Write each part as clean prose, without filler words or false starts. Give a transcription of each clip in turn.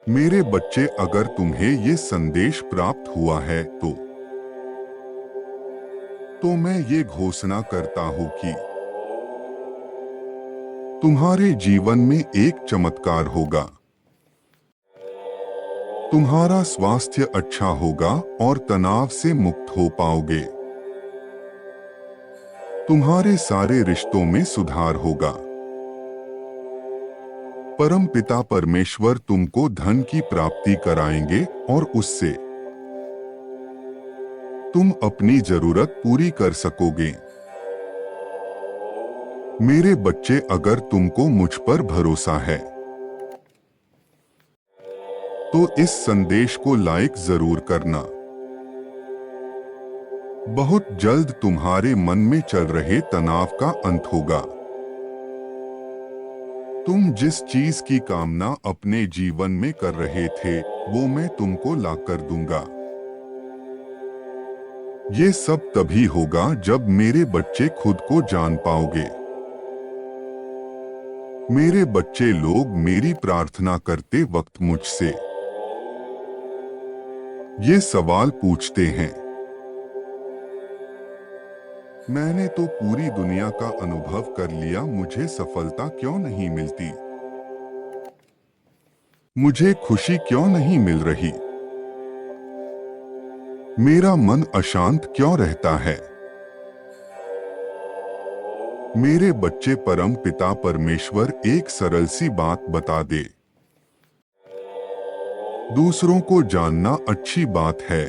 मेरे बच्चे, अगर तुम्हें ये संदेश प्राप्त हुआ है तो मैं ये घोषणा करता हूँ कि तुम्हारे जीवन में एक चमत्कार होगा। तुम्हारा स्वास्थ्य अच्छा होगा और तनाव से मुक्त हो पाओगे। तुम्हारे सारे रिश्तों में सुधार होगा। परम पिता परमेश्वर तुमको धन की प्राप्ति कराएंगे और उससे तुम अपनी जरूरत पूरी कर सकोगे। मेरे बच्चे, अगर तुमको मुझ पर भरोसा है तो इस संदेश को लाइक जरूर करना। बहुत जल्द तुम्हारे मन में चल रहे तनाव का अंत होगा। तुम जिस चीज की कामना अपने जीवन में कर रहे थे वो मैं तुमको ला कर दूंगा। ये सब तभी होगा जब मेरे बच्चे खुद को जान पाओगे। मेरे बच्चे लोग मेरी प्रार्थना करते वक्त मुझसे ये सवाल पूछते हैं, मैंने तो पूरी दुनिया का अनुभव कर लिया, मुझे सफलता क्यों नहीं मिलती? मुझे खुशी क्यों नहीं मिल रही? मेरा मन अशांत क्यों रहता है? मेरे बच्चे, परम पिता परमेश्वर एक सरल सी बात बता दे। दूसरों को जानना अच्छी बात है,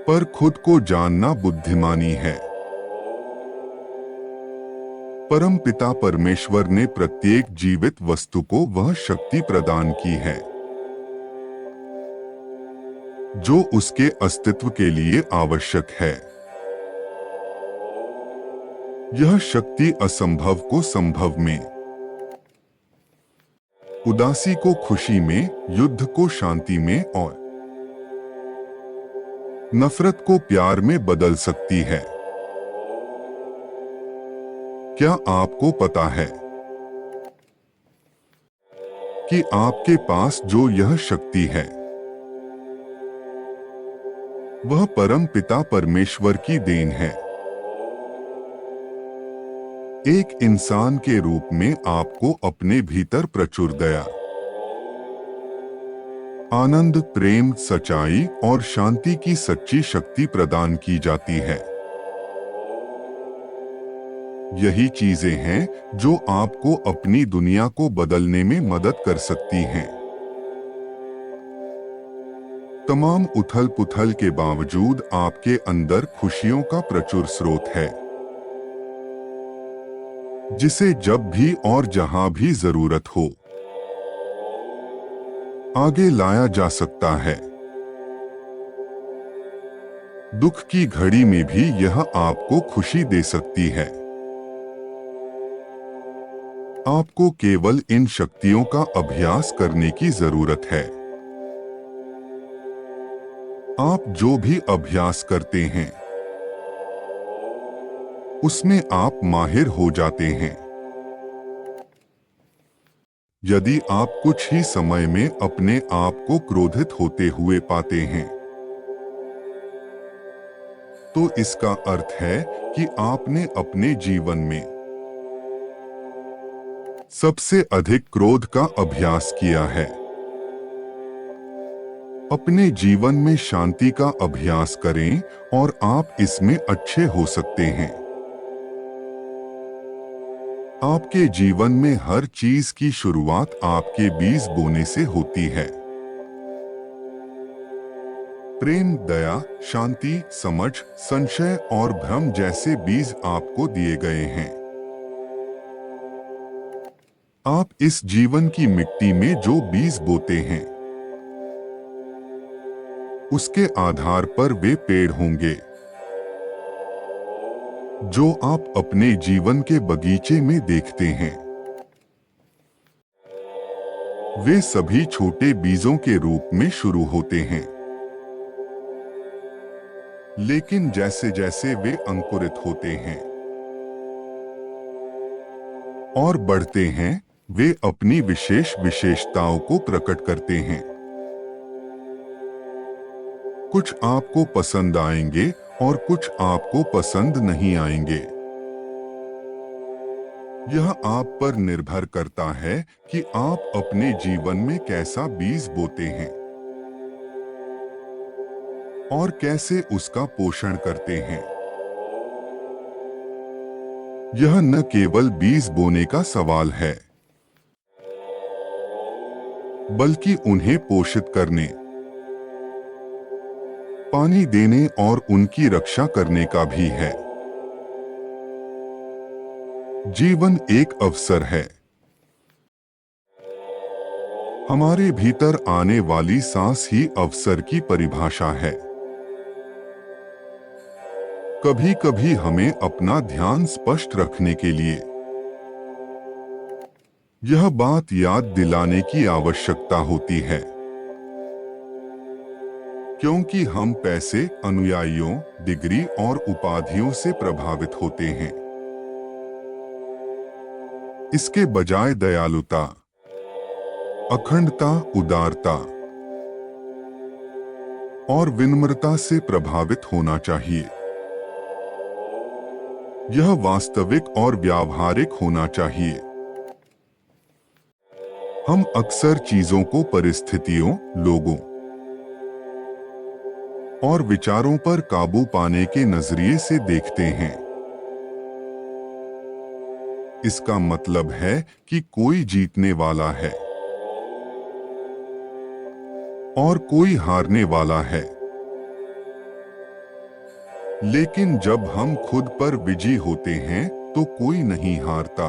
पर खुद को जानना बुद्धिमानी है। परम पिता परमेश्वर ने प्रत्येक जीवित वस्तु को वह शक्ति प्रदान की है जो उसके अस्तित्व के लिए आवश्यक है। यह शक्ति असंभव को संभव में, उदासी को खुशी में, युद्ध को शांति में और नफरत को प्यार में बदल सकती है। क्या आपको पता है कि आपके पास जो यह शक्ति है वह परम पिता परमेश्वर की देन है। एक इंसान के रूप में आपको अपने भीतर प्रचुर दया, आनंद, प्रेम, सच्चाई और शांति की सच्ची शक्ति प्रदान की जाती है। यही चीजें हैं जो आपको अपनी दुनिया को बदलने में मदद कर सकती हैं। तमाम उथल पुथल के बावजूद आपके अंदर खुशियों का प्रचुर स्रोत है जिसे जब भी और जहां भी जरूरत हो आगे लाया जा सकता है। दुख की घड़ी में भी यह आपको खुशी दे सकती है। आपको केवल इन शक्तियों का अभ्यास करने की जरूरत है। आप जो भी अभ्यास करते हैं उसमें आप माहिर हो जाते हैं। यदि आप कुछ ही समय में अपने आप को क्रोधित होते हुए पाते हैं तो इसका अर्थ है कि आपने अपने जीवन में सबसे अधिक क्रोध का अभ्यास किया है। अपने जीवन में शांति का अभ्यास करें और आप इसमें अच्छे हो सकते हैं। आपके जीवन में हर चीज की शुरुआत आपके बीज बोने से होती है। प्रेम, दया, शांति, समझ, संशय और भ्रम जैसे बीज आपको दिए गए हैं। आप इस जीवन की मिट्टी में जो बीज बोते हैं उसके आधार पर वे पेड़ होंगे जो आप अपने जीवन के बगीचे में देखते हैं। वे सभी छोटे बीजों के रूप में शुरू होते हैं, लेकिन जैसे जैसे वे अंकुरित होते हैं और बढ़ते हैं वे अपनी विशेष विशेषताओं को प्रकट करते हैं। कुछ आपको पसंद आएंगे और कुछ आपको पसंद नहीं आएंगे। यह आप पर निर्भर करता है कि आप अपने जीवन में कैसा बीज बोते हैं और कैसे उसका पोषण करते हैं। यह न केवल बीज बोने का सवाल है, बल्कि उन्हें पोषित करने, पानी देने और उनकी रक्षा करने का भी है। जीवन एक अवसर है। हमारे भीतर आने वाली सांस ही अवसर की परिभाषा है। कभी कभी हमें अपना ध्यान स्पष्ट रखने के लिए यह बात याद दिलाने की आवश्यकता होती है, क्योंकि हम पैसे, अनुयायियों, डिग्री और उपाधियों से प्रभावित होते हैं। इसके बजाय दयालुता, अखंडता, उदारता और विनम्रता से प्रभावित होना चाहिए। यह वास्तविक और व्यावहारिक होना चाहिए। हम अक्सर चीजों को परिस्थितियों, लोगों और विचारों पर काबू पाने के नजरिए से देखते हैं। इसका मतलब है कि कोई जीतने वाला है और कोई हारने वाला है। लेकिन जब हम खुद पर विजयी होते हैं तो कोई नहीं हारता।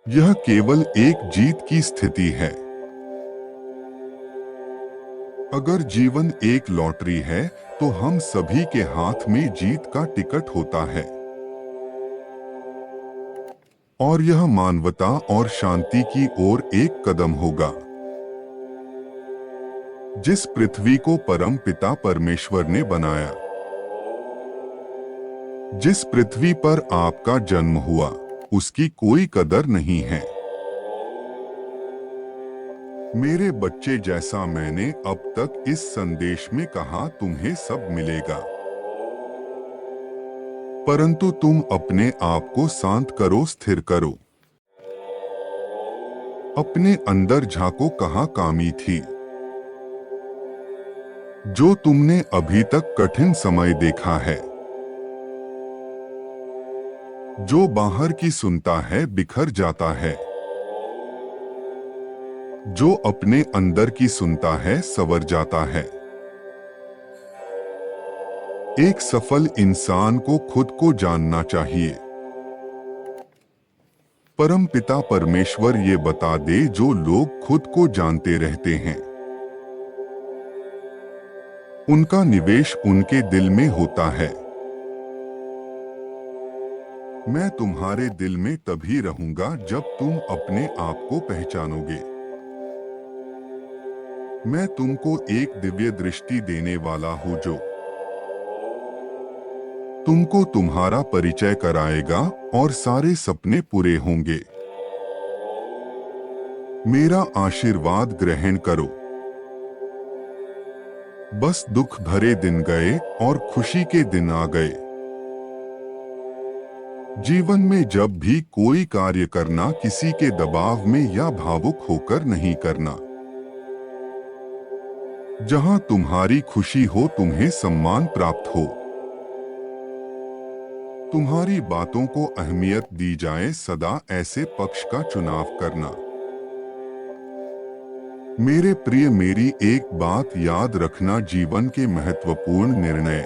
यह केवल एक जीत की स्थिति है। अगर जीवन एक लॉटरी है तो हम सभी के हाथ में जीत का टिकट होता है, और यह मानवता और शांति की ओर एक कदम होगा। जिस पृथ्वी को परम पिता परमेश्वर ने बनाया, जिस पृथ्वी पर आपका जन्म हुआ, उसकी कोई कदर नहीं है। मेरे बच्चे, जैसा मैंने अब तक इस संदेश में कहा, तुम्हें सब मिलेगा, परंतु तुम अपने आप को शांत करो, स्थिर करो। अपने अंदर झांको, कहाँ कमी थी जो तुमने अभी तक कठिन समय देखा है। जो बाहर की सुनता है बिखर जाता है, जो अपने अंदर की सुनता है संवर जाता है। एक सफल इंसान को खुद को जानना चाहिए। परम पिता परमेश्वर ये बता दे जो लोग खुद को जानते रहते हैं, उनका निवेश उनके दिल में होता है। मैं तुम्हारे दिल में तभी रहूंगा जब तुम अपने आप को पहचानोगे। मैं तुमको एक दिव्य दृष्टि देने वाला हूं जो तुमको तुम्हारा परिचय कराएगा और सारे सपने पूरे होंगे। मेरा आशीर्वाद ग्रहण करो। बस दुख भरे दिन गए और खुशी के दिन आ गए। जीवन में जब भी कोई कार्य करना, किसी के दबाव में या भावुक होकर नहीं करना। जहां तुम्हारी खुशी हो, तुम्हें सम्मान प्राप्त हो, तुम्हारी बातों को अहमियत दी जाए, सदा ऐसे पक्ष का चुनाव करना। मेरे प्रिय, मेरी एक बात याद रखना, जीवन के महत्वपूर्ण निर्णय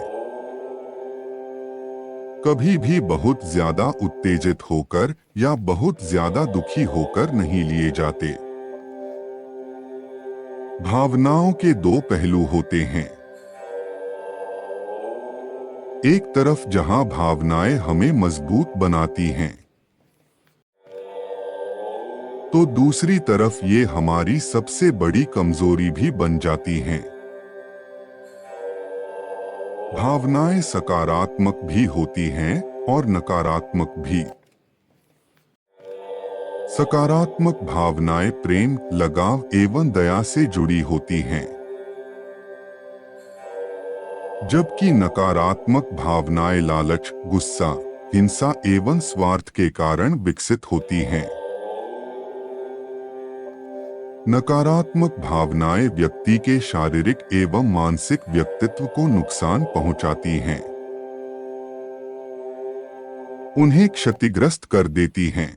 कभी भी बहुत ज्यादा उत्तेजित होकर या बहुत ज्यादा दुखी होकर नहीं लिए जाते। भावनाओं के दो पहलू होते हैं। एक तरफ जहां भावनाएं हमें मजबूत बनाती हैं, तो दूसरी तरफ ये हमारी सबसे बड़ी कमजोरी भी बन जाती हैं। भावनाएं सकारात्मक भी होती हैं और नकारात्मक भी। सकारात्मक भावनाएं प्रेम, लगाव एवं दया से जुड़ी होती हैं, जबकि नकारात्मक भावनाएं लालच, गुस्सा, हिंसा एवं स्वार्थ के कारण विकसित होती हैं। नकारात्मक भावनाएं व्यक्ति के शारीरिक एवं मानसिक व्यक्तित्व को नुकसान पहुंचाती हैं, उन्हें क्षतिग्रस्त कर देती हैं।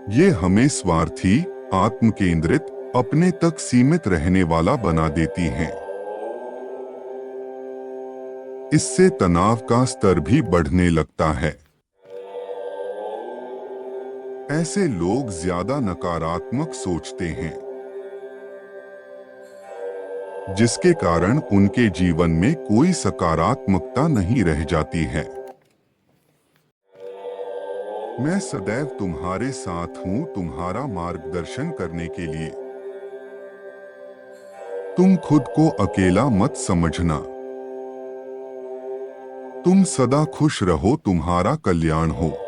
ये हमें स्वार्थी, आत्मकेंद्रित, अपने तक सीमित रहने वाला बना देती हैं। इससे तनाव का स्तर भी बढ़ने लगता है। ऐसे लोग ज्यादा नकारात्मक सोचते हैं, जिसके कारण उनके जीवन में कोई सकारात्मकता नहीं रह जाती है। मैं सदैव तुम्हारे साथ हूं, तुम्हारा मार्गदर्शन करने के लिए। तुम खुद को अकेला मत समझना। तुम सदा खुश रहो, तुम्हारा कल्याण हो।